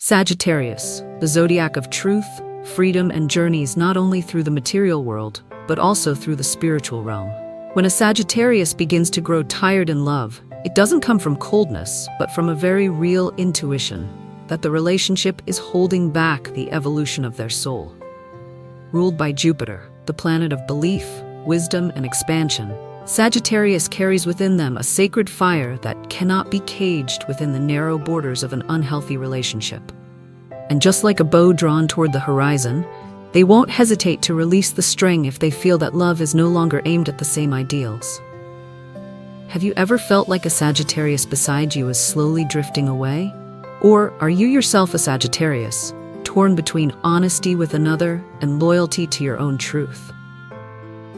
Sagittarius, the zodiac of truth, freedom, and journeys not only through the material world, but also through the spiritual realm. When a Sagittarius begins to grow tired in love, it doesn't come from coldness, but from a very real intuition that the relationship is holding back the evolution of their soul. Ruled by Jupiter, the planet of belief, wisdom, and expansion, Sagittarius carries within them a sacred fire that cannot be caged within the narrow borders of an unhealthy relationship. And just like a bow drawn toward the horizon, they won't hesitate to release the string if they feel that love is no longer aimed at the same ideals. Have you ever felt like a Sagittarius beside you is slowly drifting away? Or are you yourself a Sagittarius, torn between honesty with another and loyalty to your own truth?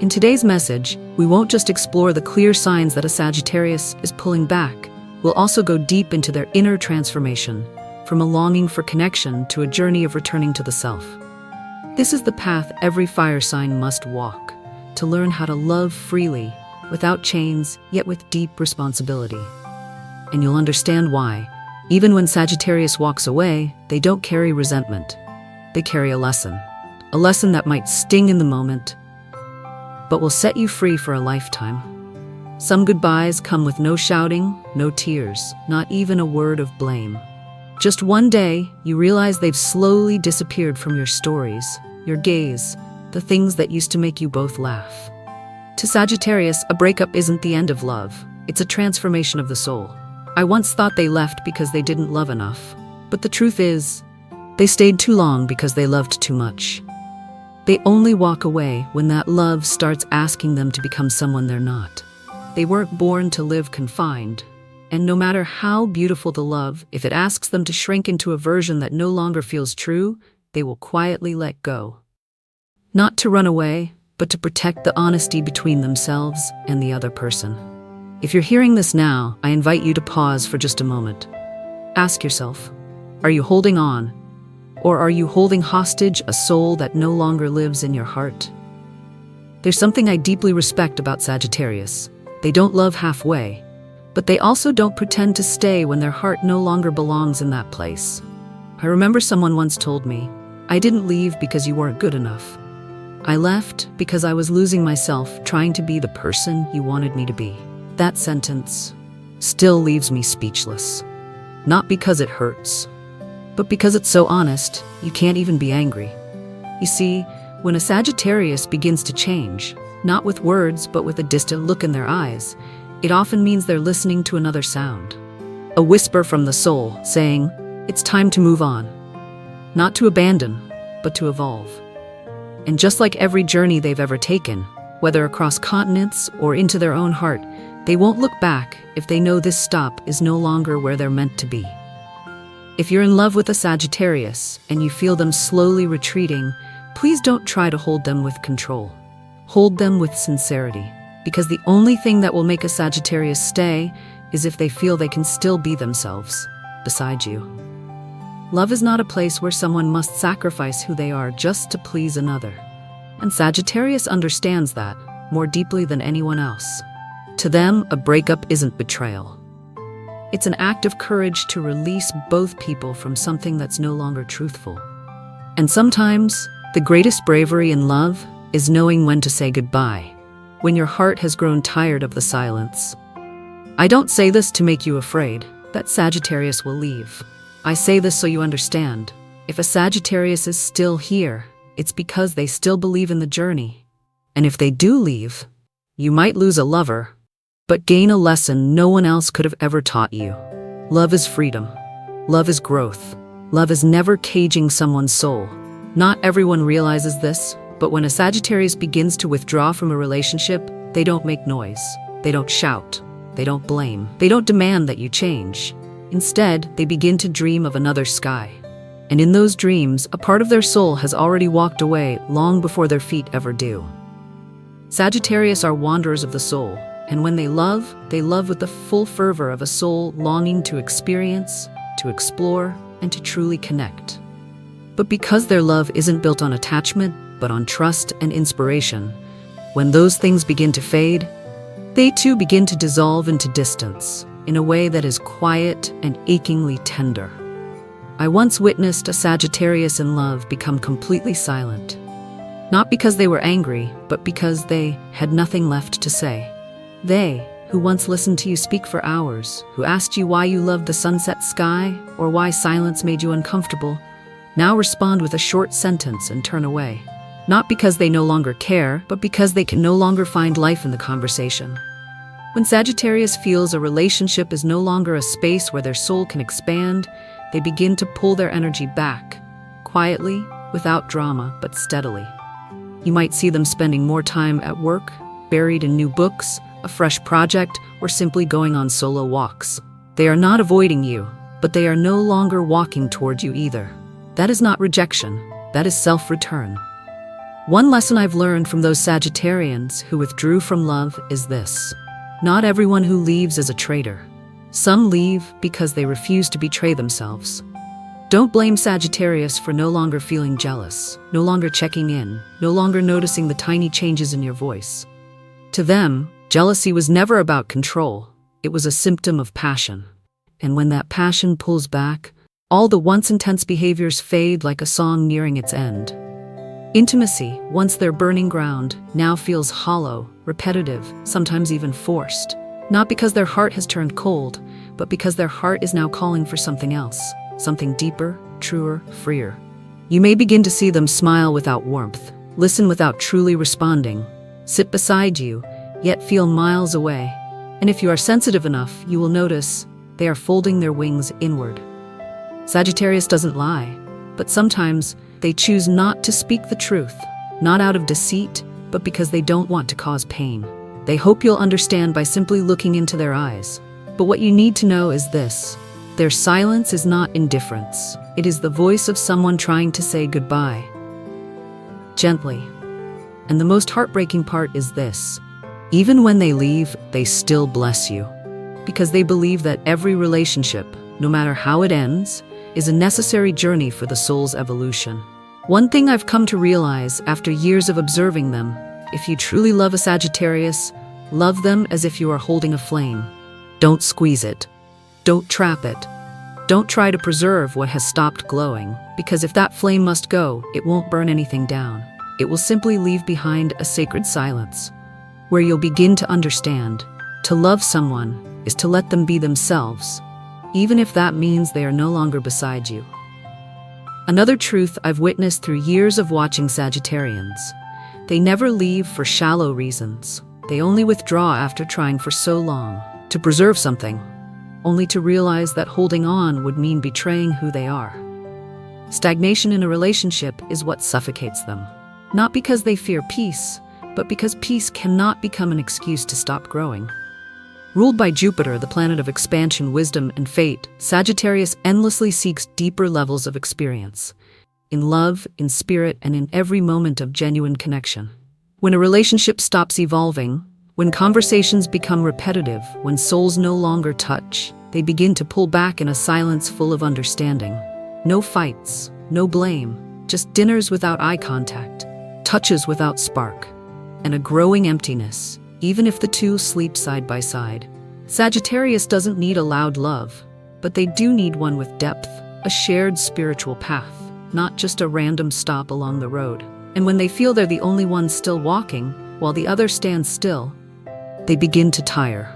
In today's message, we won't just explore the clear signs that a Sagittarius is pulling back. We'll also go deep into their inner transformation, from a longing for connection to a journey of returning to the self. This is the path every fire sign must walk, to learn how to love freely, without chains, yet with deep responsibility. And you'll understand why, even when Sagittarius walks away, they don't carry resentment. They carry a lesson that might sting in the moment, but will set you free for a lifetime. Some goodbyes come with no shouting, no tears, not even a word of blame. Just one day, you realize they've slowly disappeared from your stories, your gaze, the things that used to make you both laugh. To Sagittarius, a breakup isn't the end of love. It's a transformation of the soul. I once thought they left because they didn't love enough. But the truth is, they stayed too long because they loved too much. They only walk away when that love starts asking them to become someone they're not. They weren't born to live confined. And no matter how beautiful the love, if it asks them to shrink into a version that no longer feels true, they will quietly let go. Not to run away, but to protect the honesty between themselves and the other person. If you're hearing this now, I invite you to pause for just a moment. Ask yourself, are you holding on? Or are you holding hostage a soul that no longer lives in your heart? There's something I deeply respect about Sagittarius. They don't love halfway, but they also don't pretend to stay when their heart no longer belongs in that place. I remember someone once told me, I didn't leave because you weren't good enough. I left because I was losing myself trying to be the person you wanted me to be. That sentence still leaves me speechless. Not because it hurts, but because it's so honest, you can't even be angry. You see, when a Sagittarius begins to change, not with words but with a distant look in their eyes, it often means they're listening to another sound. A whisper from the soul saying, it's time to move on. Not to abandon, but to evolve. And just like every journey they've ever taken, whether across continents or into their own heart, they won't look back if they know this stop is no longer where they're meant to be. If you're in love with a Sagittarius and you feel them slowly retreating, please don't try to hold them with control. Hold them with sincerity, because the only thing that will make a Sagittarius stay is if they feel they can still be themselves beside you. Love is not a place where someone must sacrifice who they are just to please another. And Sagittarius understands that more deeply than anyone else. To them, a breakup isn't betrayal. It's an act of courage to release both people from something that's no longer truthful. And sometimes, the greatest bravery in love is knowing when to say goodbye, when your heart has grown tired of the silence. I don't say this to make you afraid that Sagittarius will leave. I say this so you understand. If a Sagittarius is still here, it's because they still believe in the journey. And if they do leave, you might lose a lover, but gain a lesson no one else could have ever taught you. Love is freedom. Love is growth. Love is never caging someone's soul. Not everyone realizes this, but when a Sagittarius begins to withdraw from a relationship, they don't make noise. They don't shout. They don't blame. They don't demand that you change. Instead, they begin to dream of another sky. And in those dreams, a part of their soul has already walked away long before their feet ever do. Sagittarius are wanderers of the soul. And when they love with the full fervor of a soul longing to experience, to explore, and to truly connect. But because their love isn't built on attachment, but on trust and inspiration, when those things begin to fade, they too begin to dissolve into distance in a way that is quiet and achingly tender. I once witnessed a Sagittarius in love become completely silent. Not because they were angry, but because they had nothing left to say. They, who once listened to you speak for hours, who asked you why you loved the sunset sky or why silence made you uncomfortable, now respond with a short sentence and turn away. Not because they no longer care, but because they can no longer find life in the conversation. When Sagittarius feels a relationship is no longer a space where their soul can expand, they begin to pull their energy back, quietly, without drama, but steadily. You might see them spending more time at work, buried in new books, a fresh project, or simply going on solo walks. They are not avoiding you, but they are no longer walking toward you either. That is not rejection, that is self-return. One lesson I've learned from those Sagittarians who withdrew from love is this: not everyone who leaves is a traitor. Some leave because they refuse to betray themselves. Don't blame Sagittarius for no longer feeling jealous, no longer checking in, no longer noticing the tiny changes in your voice. To them, jealousy was never about control. It was a symptom of passion. And when that passion pulls back, all the once intense behaviors fade like a song nearing its end. Intimacy, once their burning ground, now feels hollow, repetitive, sometimes even forced. Not because their heart has turned cold, but because their heart is now calling for something else, something deeper, truer, freer. You may begin to see them smile without warmth, listen without truly responding, sit beside you, yet feel miles away. And if you are sensitive enough, you will notice they are folding their wings inward. Sagittarius doesn't lie, but sometimes they choose not to speak the truth, not out of deceit, but because they don't want to cause pain. They hope you'll understand by simply looking into their eyes. But what you need to know is this: their silence is not indifference. It is the voice of someone trying to say goodbye. Gently. And the most heartbreaking part is this: even when they leave, they still bless you. Because they believe that every relationship, no matter how it ends, is a necessary journey for the soul's evolution. One thing I've come to realize after years of observing them: if you truly love a Sagittarius, love them as if you are holding a flame. Don't squeeze it. Don't trap it. Don't try to preserve what has stopped glowing, because if that flame must go, it won't burn anything down. It will simply leave behind a sacred silence, where you'll begin to understand. To love someone is to let them be themselves, even if that means they are no longer beside you. Another truth I've witnessed through years of watching Sagittarians: they never leave for shallow reasons. They only withdraw after trying for so long to preserve something, only to realize that holding on would mean betraying who they are. Stagnation in a relationship is what suffocates them, not because they fear peace, but because peace cannot become an excuse to stop growing. Ruled by Jupiter, the planet of expansion, wisdom, and fate, Sagittarius endlessly seeks deeper levels of experience, in love, in spirit, and in every moment of genuine connection. When a relationship stops evolving, when conversations become repetitive, when souls no longer touch, they begin to pull back in a silence full of understanding. No fights, no blame, just dinners without eye contact, touches without spark, and a growing emptiness, even if the two sleep side by side. Sagittarius doesn't need a loud love, but they do need one with depth, a shared spiritual path, not just a random stop along the road. And when they feel they're the only one still walking, while the other stands still, they begin to tire.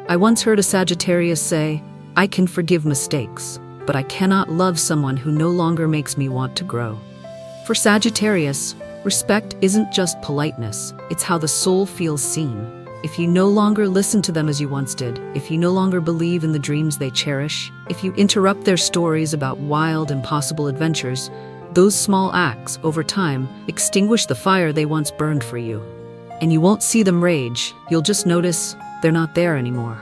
I once heard a Sagittarius say, "I can forgive mistakes, but I cannot love someone who no longer makes me want to grow." For Sagittarius, respect isn't just politeness, it's how the soul feels seen. If you no longer listen to them as you once did, if you no longer believe in the dreams they cherish, if you interrupt their stories about wild, impossible adventures, those small acts, over time, extinguish the fire they once burned for you. And you won't see them rage, you'll just notice they're not there anymore.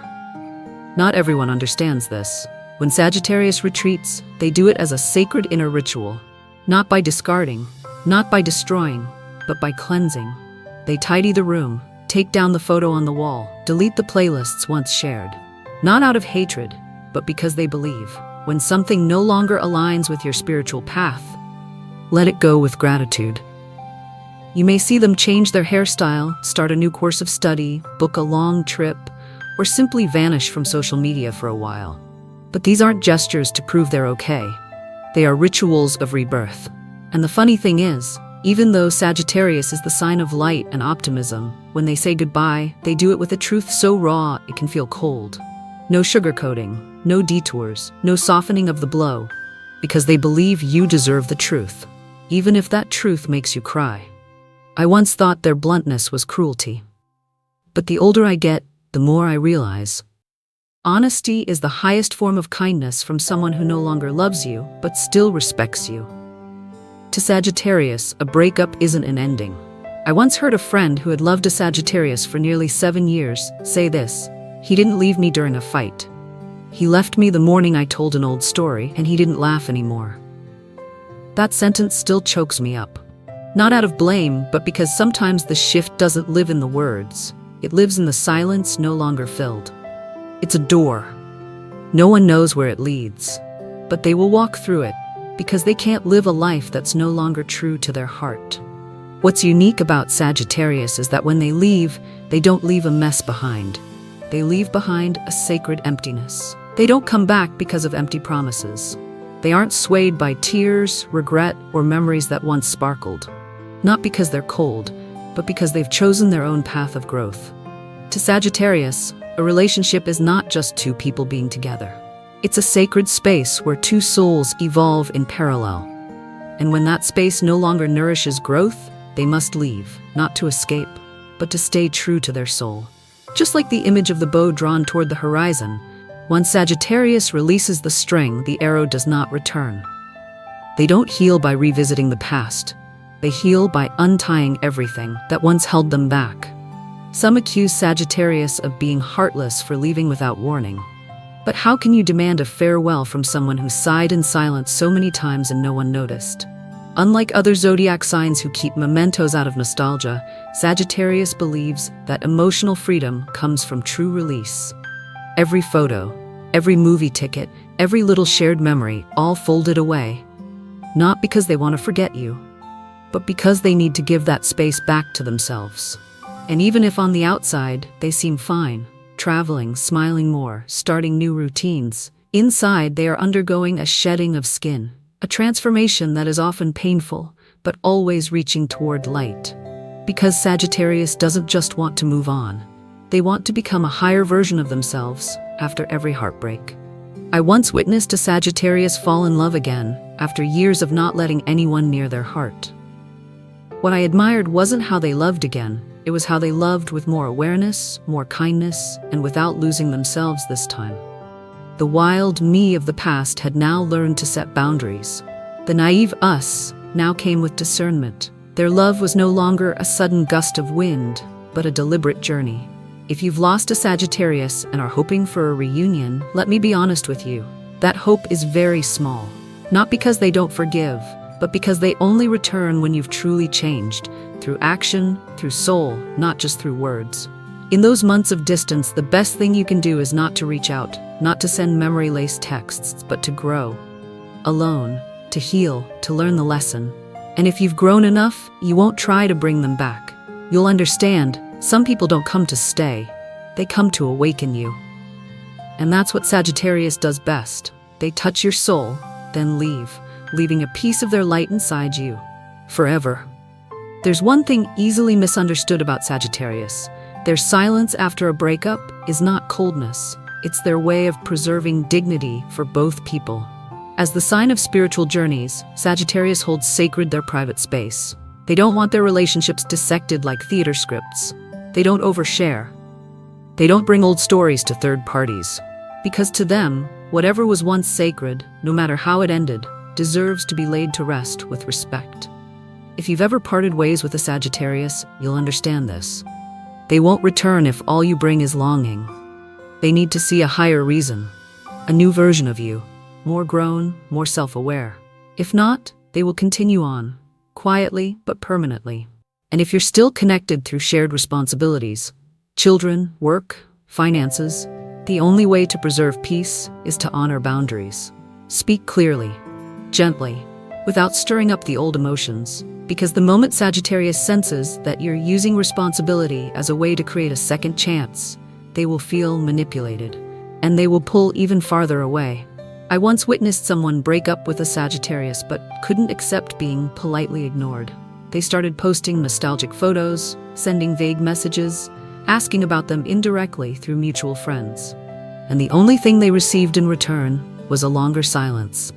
Not everyone understands this. When Sagittarius retreats, they do it as a sacred inner ritual, not by discarding, not by destroying, but by cleansing. They tidy the room, take down the photo on the wall, delete the playlists once shared. Not out of hatred, but because they believe. When something no longer aligns with your spiritual path, let it go with gratitude. You may see them change their hairstyle, start a new course of study, book a long trip, or simply vanish from social media for a while. But these aren't gestures to prove they're okay. They are rituals of rebirth. And the funny thing is, even though Sagittarius is the sign of light and optimism, when they say goodbye, they do it with a truth so raw it can feel cold. No sugarcoating, no detours, no softening of the blow, because they believe you deserve the truth, even if that truth makes you cry. I once thought their bluntness was cruelty. But the older I get, the more I realize. Honesty is the highest form of kindness from someone who no longer loves you, but still respects you. To Sagittarius, a breakup isn't an ending. I once heard a friend who had loved a Sagittarius for nearly 7 years say this: "He didn't leave me during a fight. He left me the morning I told an old story, and he didn't laugh anymore." That sentence still chokes me up. Not out of blame, but because sometimes the shift doesn't live in the words. It lives in the silence no longer filled. It's a door. No one knows where it leads, but they will walk through it because they can't live a life that's no longer true to their heart. What's unique about Sagittarius is that when they leave, they don't leave a mess behind. They leave behind a sacred emptiness. They don't come back because of empty promises. They aren't swayed by tears, regret, or memories that once sparkled. Not because they're cold, but because they've chosen their own path of growth. To Sagittarius, a relationship is not just two people being together. It's a sacred space where two souls evolve in parallel. And when that space no longer nourishes growth, they must leave, not to escape, but to stay true to their soul. Just like the image of the bow drawn toward the horizon, once Sagittarius releases the string, the arrow does not return. They don't heal by revisiting the past. They heal by untying everything that once held them back. Some accuse Sagittarius of being heartless for leaving without warning. But how can you demand a farewell from someone who sighed in silence so many times and no one noticed? Unlike other zodiac signs who keep mementos out of nostalgia, Sagittarius believes that emotional freedom comes from true release. Every photo, every movie ticket, every little shared memory, all folded away. Not because they want to forget you, but because they need to give that space back to themselves. And even if on the outside they seem fine, traveling, smiling more, starting new routines, inside they are undergoing a shedding of skin, a transformation that is often painful, but always reaching toward light. Because Sagittarius doesn't just want to move on. They want to become a higher version of themselves after every heartbreak. I once witnessed a Sagittarius fall in love again after years of not letting anyone near their heart. What I admired wasn't how they loved again, it was how they loved with more awareness, more kindness, and without losing themselves this time. The wild me of the past had now learned to set boundaries. The naive us now came with discernment. Their love was no longer a sudden gust of wind, but a deliberate journey. If you've lost a Sagittarius and are hoping for a reunion, let me be honest with you. That hope is very small. Not because they don't forgive, but because they only return when you've truly changed, through action, through soul, not just through words. In those months of distance, the best thing you can do is not to reach out, not to send memory-laced texts, but to grow. Alone, to heal, to learn the lesson. And if you've grown enough, you won't try to bring them back. You'll understand, some people don't come to stay, they come to awaken you. And that's what Sagittarius does best. They touch your soul, then leave, leaving a piece of their light inside you, forever. There's one thing easily misunderstood about Sagittarius. Their silence after a breakup is not coldness. It's their way of preserving dignity for both people. As the sign of spiritual journeys, Sagittarius holds sacred their private space. They don't want their relationships dissected like theater scripts. They don't overshare. They don't bring old stories to third parties. Because to them, whatever was once sacred, no matter how it ended, deserves to be laid to rest with respect. If you've ever parted ways with a Sagittarius, you'll understand this. They won't return if all you bring is longing. They need to see a higher reason, a new version of you, more grown, more self-aware. If not, they will continue on, quietly but permanently. And if you're still connected through shared responsibilities, children, work, finances, the only way to preserve peace is to honor boundaries. Speak clearly, gently, without stirring up the old emotions. Because the moment Sagittarius senses that you're using responsibility as a way to create a second chance, they will feel manipulated, and they will pull even farther away. I once witnessed someone break up with a Sagittarius but couldn't accept being politely ignored. They started posting nostalgic photos, sending vague messages, asking about them indirectly through mutual friends. And the only thing they received in return was a longer silence.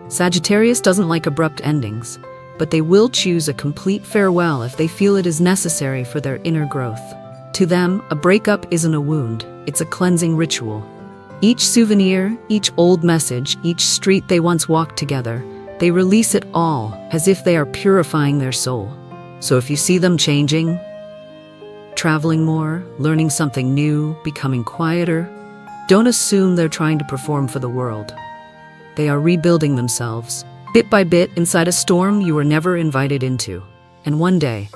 Sagittarius doesn't like abrupt endings, but they will choose a complete farewell if they feel it is necessary for their inner growth. To them, a breakup isn't a wound, it's a cleansing ritual. Each souvenir, each old message, each street they once walked together, they release it all as if they are purifying their soul. So if you see them changing, traveling more, learning something new, becoming quieter, don't assume they're trying to perform for the world. They are rebuilding themselves, bit by bit, inside a storm you were never invited into. And one day,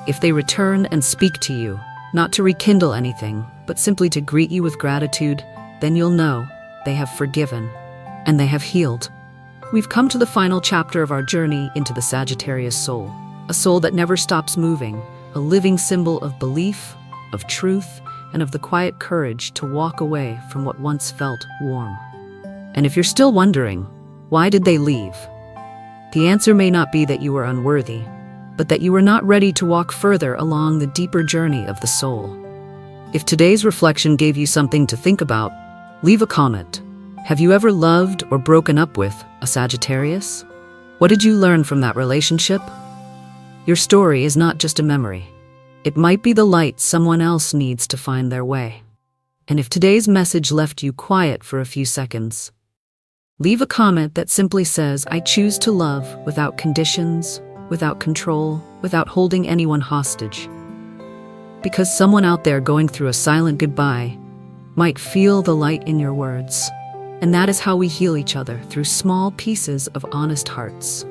if they return and speak to you, not to rekindle anything, but simply to greet you with gratitude, then you'll know they have forgiven and they have healed. We've come to the final chapter of our journey into the Sagittarius soul, a soul that never stops moving, a living symbol of belief, of truth, and of the quiet courage to walk away from what once felt warm. And if you're still wondering, why did they leave? The answer may not be that you were unworthy, but that you were not ready to walk further along the deeper journey of the soul. If today's reflection gave you something to think about, leave a comment. Have you ever loved or broken up with a Sagittarius? What did you learn from that relationship? Your story is not just a memory. It might be the light someone else needs to find their way. And if today's message left you quiet for a few seconds, leave a comment that simply says, I choose to love without conditions, without control, without holding anyone hostage. Because someone out there going through a silent goodbye might feel the light in your words. And that is how we heal each other, through small pieces of honest hearts.